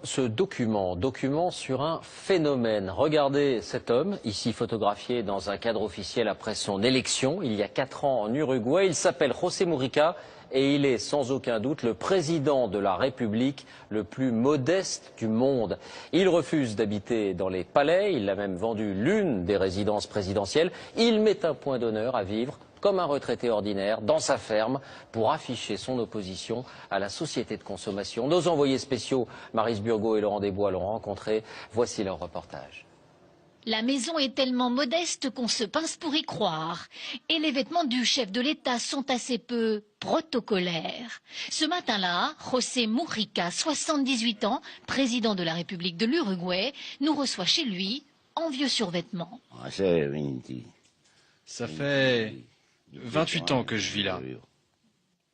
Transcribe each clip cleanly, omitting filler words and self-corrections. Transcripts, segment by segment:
ce document sur un phénomène. Regardez cet homme, ici photographié dans un cadre officiel après son élection, il y a 4 ans en Uruguay. Il s'appelle José Mujica et il est sans aucun doute le président de la République le plus modeste du monde. Il refuse d'habiter dans les palais, il a même vendu l'une des résidences présidentielles. Il met un point d'honneur à vivre comme un retraité ordinaire, dans sa ferme, pour afficher son opposition à la société de consommation. Nos envoyés spéciaux, Maryse Burgot et Laurent Desbois, l'ont rencontré. Voici leur reportage. La maison est tellement modeste qu'on se pince pour y croire. Et les vêtements du chef de l'État sont assez peu protocolaires. Ce matin-là, José Mujica, 78 ans, président de la République de l'Uruguay, nous reçoit chez lui en vieux survêtement. Ça fait 28 ans que je vis là.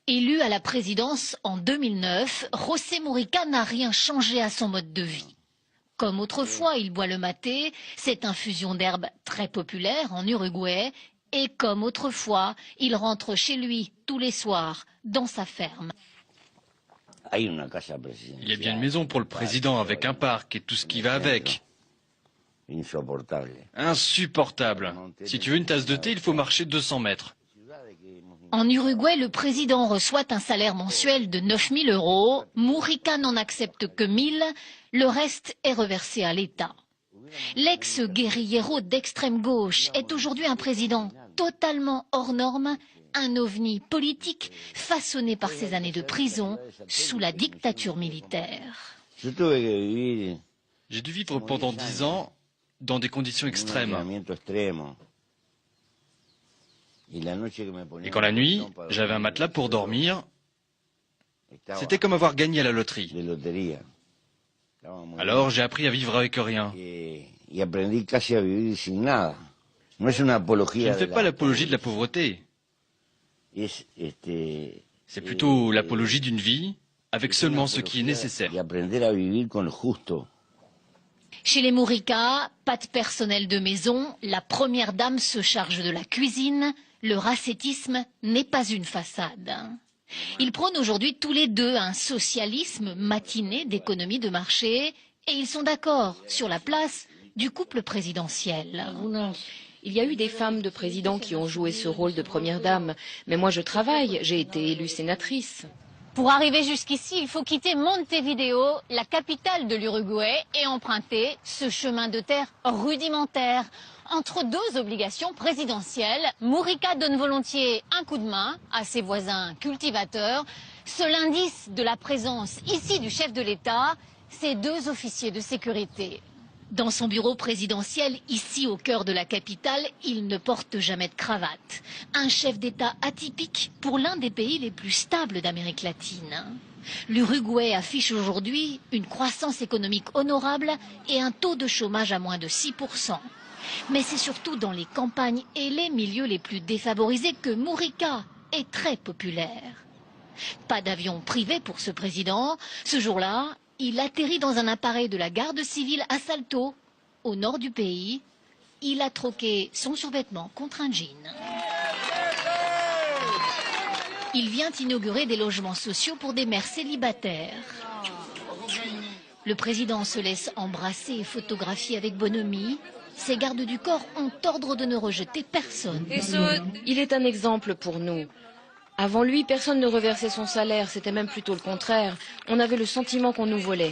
Élu à la présidence en 2009, José Mujica n'a rien changé à son mode de vie. Comme autrefois, il boit le maté, cette infusion d'herbe très populaire en Uruguay, et comme autrefois, il rentre chez lui tous les soirs, dans sa ferme. Il y a bien une maison pour le président avec un parc et tout ce qui va avec. Insupportable. Si tu veux une tasse de thé, il faut marcher 200 mètres. En Uruguay, le président reçoit un salaire mensuel de 9 000 €. Mujica n'en accepte que 1 000. Le reste est reversé à l'État. L'ex-guérillero d'extrême gauche est aujourd'hui un président totalement hors norme, un ovni politique façonné par ses années de prison sous la dictature militaire. J'ai dû vivre pendant 10 ans dans des conditions extrêmes. Et quand la nuit, j'avais un matelas pour dormir, c'était comme avoir gagné à la loterie. Alors j'ai appris à vivre avec rien. Je ne fais pas l'apologie de la pauvreté. C'est plutôt l'apologie d'une vie avec seulement ce qui est nécessaire. Chez les Mujica, pas de personnel de maison, la première dame se charge de la cuisine, le racetisme n'est pas une façade. Ils prônent aujourd'hui tous les deux un socialisme matiné d'économie de marché et ils sont d'accord sur la place du couple présidentiel. Il y a eu des femmes de présidents qui ont joué ce rôle de première dame, mais moi je travaille, j'ai été élue sénatrice. Pour arriver jusqu'ici, il faut quitter Montevideo, la capitale de l'Uruguay, et emprunter ce chemin de terre rudimentaire. Entre deux obligations présidentielles, Mujica donne volontiers un coup de main à ses voisins cultivateurs. Seul indice de la présence ici du chef de l'État, c'est 2 officiers de sécurité. Dans son bureau présidentiel, ici au cœur de la capitale, il ne porte jamais de cravate. Un chef d'État atypique pour l'un des pays les plus stables d'Amérique latine. L'Uruguay affiche aujourd'hui une croissance économique honorable et un taux de chômage à moins de 6%. Mais c'est surtout dans les campagnes et les milieux les plus défavorisés que Mujica est très populaire. Pas d'avion privé pour ce président. Ce jour-là, il atterrit dans un appareil de la garde civile à Salto, au nord du pays. Il a troqué son survêtement contre un jean. Il vient inaugurer des logements sociaux pour des mères célibataires. Le président se laisse embrasser et photographier avec bonhomie. Ses gardes du corps ont ordre de ne rejeter personne. Il est un exemple pour nous. Avant lui, personne ne reversait son salaire, c'était même plutôt le contraire. On avait le sentiment qu'on nous volait.